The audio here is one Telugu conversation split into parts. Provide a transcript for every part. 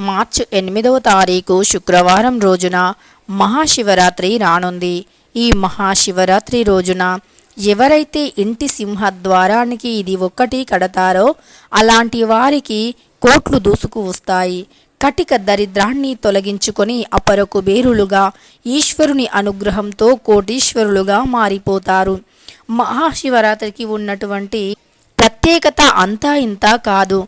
మార్చి 8వ తారీఖు శుక్రవారం రోజున మహాశివరాత్రి రానుంది. ఈ మహాశివరాత్రి రోజున ఎవరైతే ఇంటి సింహద్వారానికి ఇది ఒక్కటి కడతారో అలాంటి వారికి కోట్లు దూసుకు వస్తాయి. కటిక దరిద్రాన్ని తొలగించుకొని అపర కుబేరులుగా ఈశ్వరుని అనుగ్రహంతో కోటీశ్వరులుగా మారిపోతారు. మహాశివరాత్రికి ఉన్నటువంటి ప్రత్యేకత అంతా ఇంతా కాదు.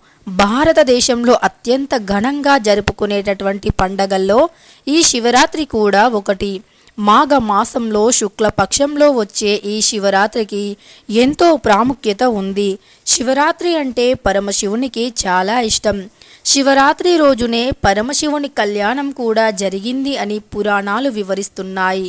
భారతదేశంలో అత్యంత ఘనంగా జరుపుకునేటటువంటి పండగల్లో ఈ శివరాత్రి కూడా ఒకటి. మాఘ మాసంలో శుక్లపక్షంలో వచ్చే ఈ శివరాత్రికి ఎంతో ప్రాముఖ్యత ఉంది. శివరాత్రి అంటే పరమశివునికి చాలా ఇష్టం. శివరాత్రి రోజునే పరమశివుని కళ్యాణం కూడా జరిగింది అని పురాణాలు వివరిస్తున్నాయి.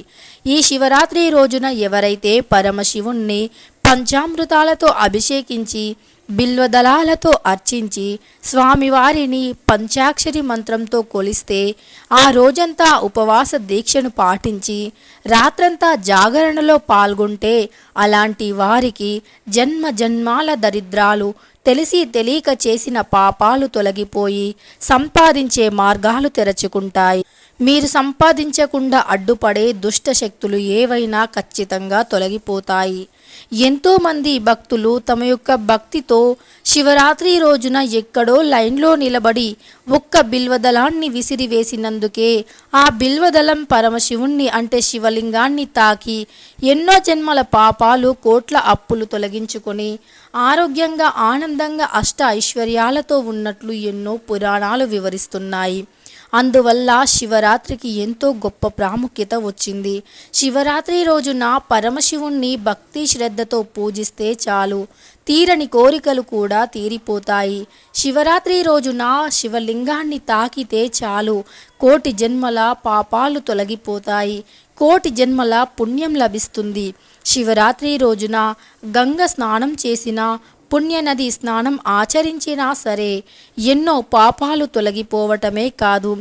ఈ శివరాత్రి రోజున ఎవరైతే పరమశివుణ్ణి పంచామృతాలతో అభిషేకించి బిల్వదళాలతో అర్చించి స్వామివారిని పంచాక్షరి మంత్రంతో కొలిస్తే, ఆ రోజంతా ఉపవాస దీక్షను పాటించి రాత్రంతా జాగరణలో పాల్గొంటే అలాంటి వారికి జన్మ జన్మాల దరిద్రాలు, తెలిసి తెలియక చేసిన పాపాలు తొలగిపోయి సంపాదించే మార్గాలు తెరచుకుంటాయి. మీరు సంపాదించకుండా అడ్డుపడే దుష్ట శక్తులు ఏవైనా ఖచ్చితంగా తొలగిపోతాయి. ఎంతోమంది భక్తులు తమ యొక్క భక్తితో శివరాత్రి రోజున ఎక్కడో లైన్లో నిలబడి ఒక్క బిల్వదళాన్ని విసిరివేసినందుకే ఆ బిల్వదళం పరమశివుణ్ణి అంటే శివలింగాన్ని తాకి ఎన్నో జన్మల పాపాలు, కోట్ల అప్పులు తొలగించుకొని ఆరోగ్యంగా ఆనందంగా అష్ట ఐశ్వర్యాలతో ఉన్నట్లు ఎన్నో పురాణాలు వివరిస్తున్నాయి. అందువల్ల శివరాత్రికి ఎంతో గొప్ప ప్రాముఖ్యత వచ్చింది. శివరాత్రి రోజున పరమశివుణ్ణి భక్తి శ్రద్ధతో పూజిస్తే చాలు, తీరని కోరికలు కూడా తీరిపోతాయి. శివరాత్రి రోజున శివలింగాన్ని తాకితే చాలు, కోటి జన్మల పాపాలు తొలగిపోతాయి, కోటి జన్మల పుణ్యం లభిస్తుంది. శివరాత్రి రోజున గంగ స్నానం చేసిన, పుణ్యనది స్నానం ఆచరించినా సరే ఎన్నో పాపాలు తొలగిపోవటమే కాదు,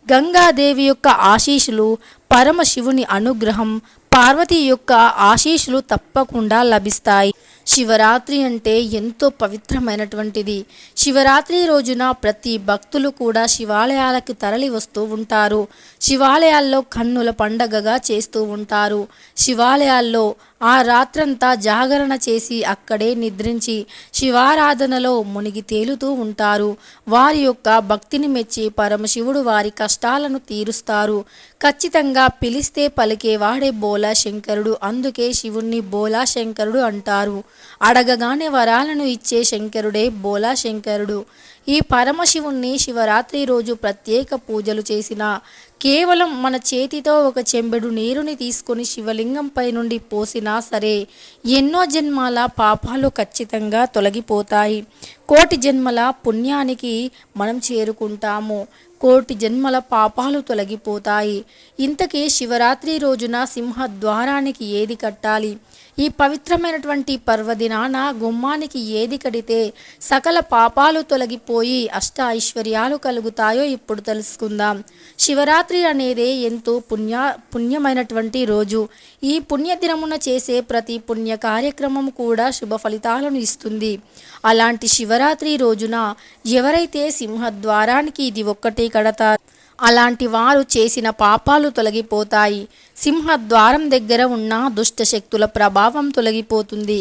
గంగాదేవి యొక్క ఆశీస్సులు, పరమశివుని అనుగ్రహం, పార్వతి యొక్క ఆశీస్సులు తప్పకుండా లభిస్తాయి. శివరాత్రి అంటే ఎంతో పవిత్రమైనటువంటిది. శివరాత్రి రోజున ప్రతి భక్తులు కూడా శివాలయాలకు తరలి వస్తూ ఉంటారు. శివాలయాల్లో కన్నుల పండగగా చేస్తూ ఉంటారు. శివాలయాల్లో ఆ రాత్రంతా జాగరణ చేసి అక్కడే నిద్రించి శివారాధనలో మునిగి తేలుతూ ఉంటారు. వారి యొక్క భక్తిని మెచ్చి పరమశివుడు వారి కష్టాలను తీరుస్తారు. ఖచ్చితంగా పిలిస్తే పలికేవాడే బోలా శంకరుడు. అందుకే శివుణ్ణి బోలా శంకరుడు అంటారు. అడగగానే వరాలను ఇచ్చే శంకరుడే బోలా శంకరుడు. ఈ పరమశివుణ్ణి శివరాత్రి రోజు ప్రత్యేక పూజలు చేసిన, కేవలం మన చేతితో ఒక చెంబెడు నీరుని తీసుకొని శివలింగంపై నుండి పోసినా సరే ఎన్నో జన్మాల పాపాలు ఖచ్చితంగా తొలగిపోతాయి. కోటి జన్మల పుణ్యానికి మనం చేరుకుంటాము. కోటి జన్మల పాపాలు తొలగిపోతాయి. ఇంతకీ శివరాత్రి రోజున సింహద్వారానికి ఏది కట్టాలి? ఈ పవిత్రమైనటువంటి పర్వదినాన గుమ్మానికి ఏది కడితే సకల పాపాలు తొలగిపోయి అష్ట ఐశ్వర్యాలు కలుగుతాయో ఇప్పుడు తెలుసుకుందాం. శివరాత్రి అనేది ఎంతో పుణ్యమైనటువంటి రోజు. ఈ పుణ్యదినమున చేసే ప్రతి పుణ్య కార్యక్రమం కూడా శుభ ఫలితాలను ఇస్తుంది. అలాంటి శివరాత్రి రోజున ఎవరైతే సింహద్వారానికి ఇది ఒక్కటే కడతారు అలాంటి వారు చేసిన పాపాలు తొలగిపోతాయి. సింహద్వారం దగ్గర ఉన్న దుష్ట శక్తుల ప్రభావం తొలగిపోతుంది.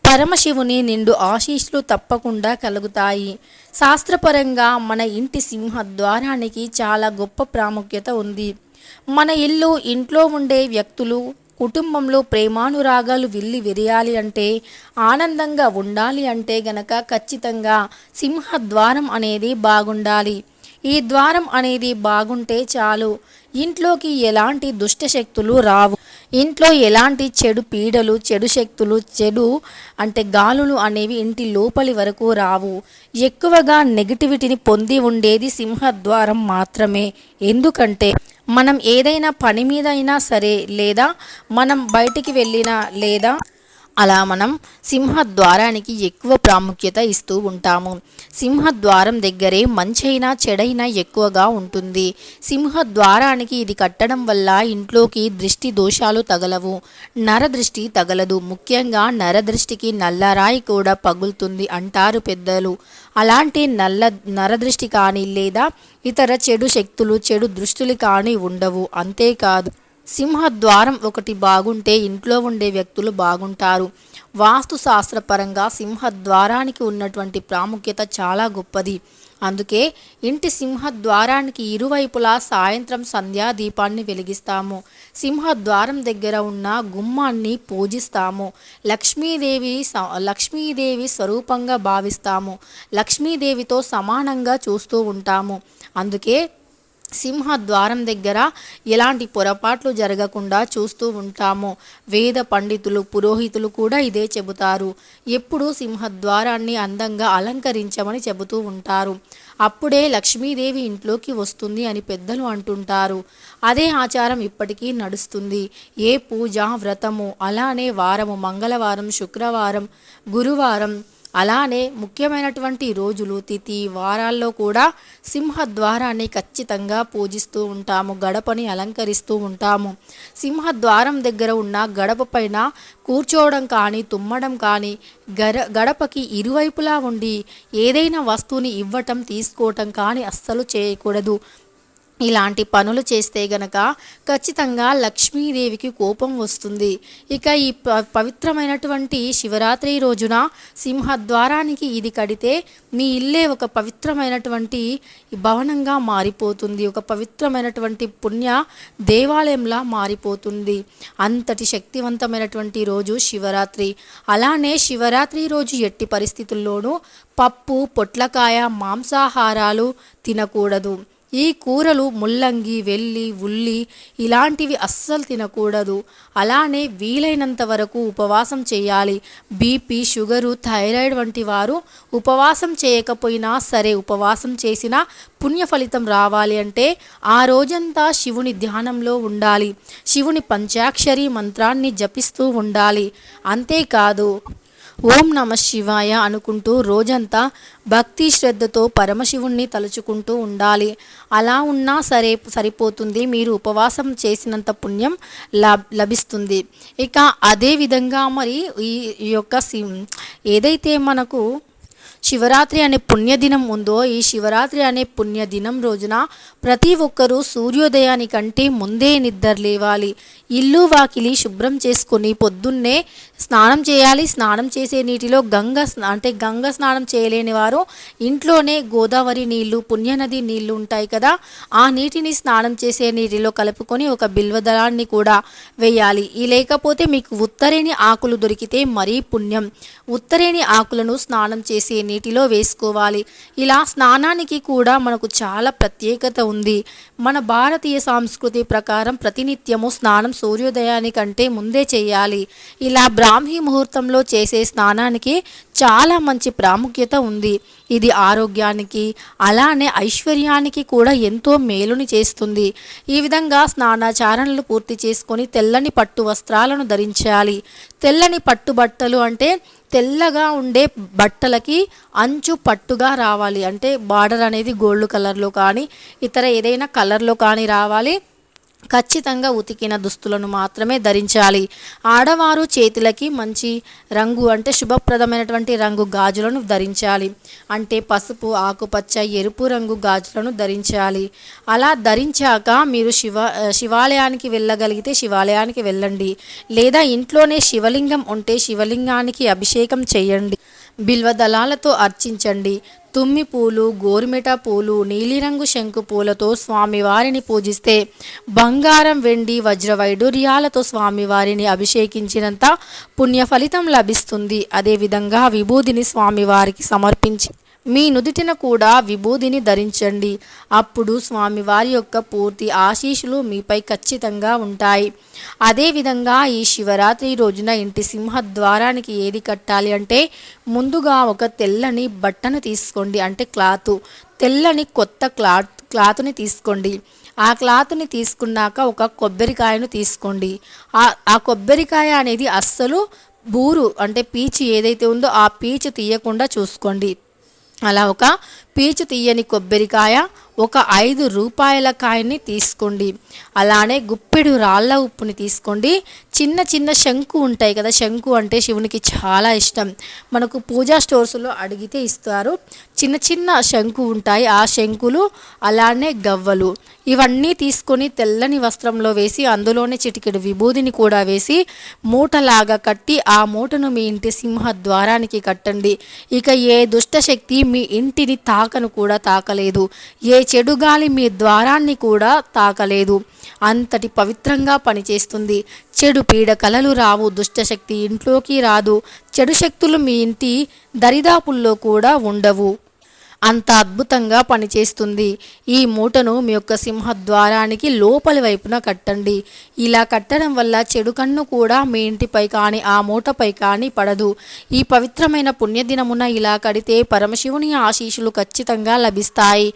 పరమశివుని నిండు ఆశీస్సులు తప్పకుండా కలుగుతాయి. శాస్త్రపరంగా మన ఇంటి సింహద్వారానికి చాలా గొప్ప ప్రాముఖ్యత ఉంది. మన ఇల్లు, ఇంట్లో ఉండే వ్యక్తులు, కుటుంబంలో ప్రేమానురాగాలు విరియాలి అంటే, ఆనందంగా ఉండాలి అంటే గనక ఖచ్చితంగా సింహద్వారం అనేది బాగుండాలి. ఈ ద్వారం అనేది బాగుంటే చాలు, ఇంట్లోకి ఎలాంటి దుష్ట శక్తులు రావు. ఇంట్లో ఎలాంటి చెడు పీడలు, చెడు శక్తులు, చెడు అంటే గాలులు అనేవి ఇంటి లోపలి వరకు రావు. ఎక్కువగా నెగిటివిటీని పొంది ఉండేది సింహద్వారం మాత్రమే. ఎందుకంటే మనం ఏదైనా పని మీద అయినా సరే, లేదా మనం బయటికి వెళ్ళినా, లేదా అలా మనం సింహద్వారానికి ఎక్కువ ప్రాముఖ్యత ఇస్తూ ఉంటాము. సింహద్వారం దగ్గరే మంచైనా చెడైనా ఎక్కువగా ఉంటుంది. సింహద్వారానికి ఇది కట్టడం వల్ల ఇంట్లోకి దృష్టి దోషాలు తగలవు, నరదృష్టి తగలదు. ముఖ్యంగా నరదృష్టికి నల్లరాయి కూడా పగులుతుంది అంటారు పెద్దలు. అలాంటి నరదృష్టి కానీ లేదా ఇతర చెడు శక్తులు చెడు దృష్టిలు కానీ ఉండవు. అంతేకాదు, సింహద్వారం ఒకటి బాగుంటే ఇంట్లో ఉండే వ్యక్తులు బాగుంటారు. వాస్తు శాస్త్రపరంగా సింహద్వారానికి ఉన్నటువంటి ప్రాముఖ్యత చాలా గొప్పది. అందుకే ఇంటి సింహద్వారానికి ఇరువైపులా సాయంత్రం సంధ్యా దీపాన్ని వెలిగిస్తాము. సింహద్వారం దగ్గర ఉన్న గుమ్మాన్ని పూజిస్తాము. లక్ష్మీదేవి స్వరూపంగా భావిస్తాము. లక్ష్మీదేవితో సమానంగా చూస్తూ ఉంటాము. అందుకే సింహద్వారం దగ్గర ఎలాంటి పొరపాట్లు జరగకుండా చూస్తూ ఉంటాము. వేద పండితులు పురోహితులు కూడా ఇదే చెబుతారు. ఎప్పుడూ సింహద్వారాన్ని అందంగా అలంకరించమని చెబుతూ ఉంటారు. అప్పుడే లక్ష్మీదేవి ఇంట్లోకి వస్తుంది అని పెద్దలు అంటుంటారు. అదే ఆచారం ఇప్పటికీ నడుస్తుంది. ఏ పూజ వ్రతము, అలానే వారము మంగళవారం, శుక్రవారం, గురువారం, అలానే ముఖ్యమైనటువంటి రోజులు తిథి వారాల్లో కూడా సింహద్వారాన్ని ఖచ్చితంగా పూజిస్తూ ఉంటాము. గడపని అలంకరిస్తూ ఉంటాము. సింహద్వారం దగ్గర ఉన్న గడప పైన కూర్చోవడం కానీ తుమ్మడం కానీ గడపకి ఇరువైపులా ఉండి ఏదైనా వస్తువుని ఇవ్వటం తీసుకోవటం కానీ అస్సలు చేయకూడదు. ఇలాంటి పనులు చేస్తే గనక ఖచ్చితంగా లక్ష్మీదేవికి కోపం వస్తుంది. ఇక ఈ పవిత్రమైనటువంటి శివరాత్రి రోజున సింహద్వారానికి ఇది కడితే మీ ఇల్లే ఒక పవిత్రమైనటువంటి భవనంగా మారిపోతుంది. ఒక పవిత్రమైనటువంటి పుణ్య దేవాలయంలా మారిపోతుంది. అంతటి శక్తివంతమైనటువంటి రోజు శివరాత్రి. అలానే శివరాత్రి రోజు ఎట్టి పరిస్థితుల్లోనూ పప్పు, పొట్లకాయ, మాంసాహారాలు తినకూడదు. ఈ కూరలు ముల్లంగి, వెల్లి, ఉల్లి ఇలాంటివి అస్సలు తినకూడదు. అలానే వీలైనంత వరకు ఉపవాసం చేయాలి. బీపీ, షుగరు, థైరాయిడ్ వంటి వారు ఉపవాసం చేయకపోయినా సరే, ఉపవాసం చేసిన పుణ్య ఫలితం రావాలి అంటే ఆ రోజంతా శివుని ధ్యానంలో ఉండాలి. శివుని పంచాక్షరి మంత్రాన్ని జపిస్తూ ఉండాలి. అంతేకాదు, ఓం నమ శివాయ అనుకుంటూ రోజంతా భక్తి శ్రద్ధతో పరమశివుణ్ణి తలుచుకుంటూ ఉండాలి. అలా ఉన్నా సరిపోతుంది. మీరు ఉపవాసం చేసినంత పుణ్యం లభిస్తుంది. ఇక అదేవిధంగా మరి ఈ యొక్క ఏదైతే మనకు శివరాత్రి అనే పుణ్యదినం ఉందో, ఈ శివరాత్రి అనే పుణ్యదినం రోజున ప్రతి ఒక్కరూ సూర్యోదయానికంటే ముందే నిద్ర లేవాలి. ఇల్లు వాకిలి శుభ్రం చేసుకొని పొద్దున్నే స్నానం చేయాలి. స్నానం చేసే నీటిలో గంగ స్నానం చేయలేని వారు ఇంట్లోనే గోదావరి నీళ్లు, పుణ్యనది నీళ్లు ఉంటాయి కదా, ఆ నీటిని స్నానం చేసే నీటిలో కలుపుకొని ఒక బిల్వదళాన్ని కూడా వేయాలి. లేకపోతే మీకు ఉత్తరేణి ఆకులు దొరికితే మరీ పుణ్యం. ఉత్తరేణి ఆకులను స్నానం చేసే నీటిలో వేసుకోవాలి. ఇలా స్నానానికి కూడా మనకు చాలా ప్రత్యేకత ఉంది. మన భారతీయ సంస్కృతి ప్రకారం ప్రతినిత్యము స్నానం సూర్యోదయానికంటే ముందే చేయాలి. ఇలా బ్రాహ్మీ ముహూర్తంలో చేసే స్నానానికి చాలా మంచి ప్రాముఖ్యత ఉంది. ఇది ఆరోగ్యానికి అలానే ఐశ్వర్యానికి కూడా ఎంతో మేలుని చేస్తుంది. ఈ విధంగా స్నానాచారణలు పూర్తి చేసుకొని తెల్లని పట్టు వస్త్రాలను ధరించాలి. తెల్లని పట్టు బట్టలు అంటే తెల్లగా ఉండే బట్టలకి అంచు పట్టుగా రావాలి. అంటే బార్డర్ అనేది గోల్డ్ కలర్లో కానీ ఇతర ఏదైనా కలర్లో కానీ రావాలి. ఖచ్చితంగా ఉతికిన దుస్తులను మాత్రమే ధరించాలి. ఆడవారు చేతులకి మంచి రంగు అంటే శుభప్రదమైనటువంటి రంగు గాజులను ధరించాలి. అంటే పసుపు, ఆకుపచ్చ, ఎరుపు రంగు గాజులను ధరించాలి. అలా ధరించాక మీరు శివాలయానికి వెళ్ళగలిగితే శివాలయానికి వెళ్ళండి. లేదా ఇంట్లోనే శివలింగం ఉంటే శివలింగానికి అభిషేకం చేయండి. బిల్వదళాలతో అర్చించండి. తుమ్మి పూలు, గోరుమిట పూలు, నీలిరంగు శంకు పూలతో స్వామివారిని పూజిస్తే బంగారం, వెండి, వజ్ర వైడూర్యాలతో స్వామివారిని అభిషేకించినంత పుణ్య ఫలితం లభిస్తుంది. అదేవిధంగా విభూదిని స్వామివారికి సమర్పించి మీ నుదుటిన కూడా విభూదిని ధరించండి. అప్పుడు స్వామివారి యొక్క పూర్తి ఆశీస్సులు మీపై ఖచ్చితంగా ఉంటాయి. అదేవిధంగా ఈ శివరాత్రి రోజున ఇంటి సింహద్వారానికి ఏది కట్టాలి అంటే ముందుగా ఒక తెల్లని బట్టను తీసుకోండి. అంటే తెల్లని కొత్త క్లాత్ని తీసుకోండి. ఆ క్లాత్ని తీసుకున్నాక ఒక కొబ్బరికాయను తీసుకోండి. ఆ కొబ్బరికాయ అనేది అస్సలు బూరు అంటే పీచు ఏదైతే ఉందో ఆ పీచు తీయకుండా చూసుకోండి. అలా ఒక పీచు తీయని కొబ్బరికాయ, ఒక 5 రూపాయల కాయని తీసుకోండి. అలానే గుప్పెడు రాళ్ళ ఉప్పుని తీసుకోండి. చిన్న చిన్న శంకు ఉంటాయి కదా, శంకు అంటే శివునికి చాలా ఇష్టం. మనకు పూజా స్టోర్స్లో అడిగితే ఇస్తారు. చిన్న చిన్న శంకు ఉంటాయి, ఆ శంకులు, అలానే గవ్వలు, ఇవన్నీ తీసుకొని తెల్లని వస్త్రంలో వేసి అందులోనే చిటికెడు విభూదిని కూడా వేసి మూటలాగా కట్టి ఆ మూటను మీ ఇంటి సింహద్వారానికి కట్టండి. ఇక ఏ దుష్టశక్తి మీ ఇంటిని తాకను కూడా తాకలేదు, ఏ చెడు గాలి మీ ద్వారాన్ని కూడా తాకలేదు. అంతటి పవిత్రంగా పనిచేస్తుంది. చెడు పీడకలలు రావు, దుష్టశక్తి ఇంట్లోకి రాదు, చెడు శక్తులు మీ ఇంటి దరిదాపుల్లో కూడా ఉండవు. అంత అద్భుతంగా పనిచేస్తుంది. ఈ మూటను మీ యొక్క సింహద్వారానికి లోపలి వైపున కట్టండి. ఇలా కట్టడం వల్ల చెడు కన్ను కూడా మీ ఇంటిపై కానీ ఆ మూటపై కానీ పడదు. ఈ పవిత్రమైన పుణ్యదినమున ఇలా కడితే పరమశివుని ఆశీస్సులు ఖచ్చితంగా లభిస్తాయి.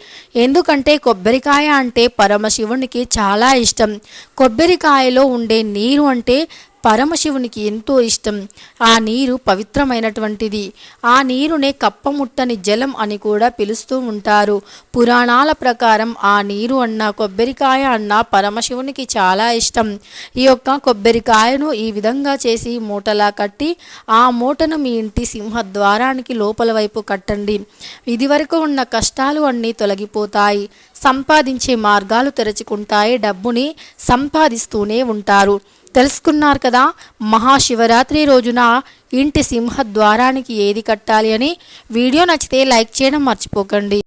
ఎందుకంటే కొబ్బరికాయ అంటే పరమశివునికి చాలా ఇష్టం. కొబ్బరికాయలో ఉండే నీరు అంటే పరమశివునికి ఎంతో ఇష్టం. ఆ నీరు పవిత్రమైనటువంటిది. ఆ నీరునే కప్పముట్టని జలం అని కూడా పిలుస్తూ ఉంటారు. పురాణాల ప్రకారం ఆ నీరు అన్నా కొబ్బరికాయ అన్నా పరమశివునికి చాలా ఇష్టం. ఈ యొక్క కొబ్బరికాయను ఈ విధంగా చేసి మూటలా కట్టి ఆ మూటను మీ ఇంటి సింహద్వారానికి లోపల వైపు కట్టండి. ఇదివరకు ఉన్న కష్టాలు అన్నీ తొలగిపోతాయి. సంపాదించే మార్గాలు తెరుచుకుంటాయి. డబ్బుని సంపాదిస్తూనే ఉంటారు. తెలుసుకున్నారు కదా, మహాశివరాత్రి రోజున ఇంటి సింహద్వారానికి ఏది కట్టాలి అని. వీడియో నచ్చితే లైక్ చేయడం మర్చిపోకండి.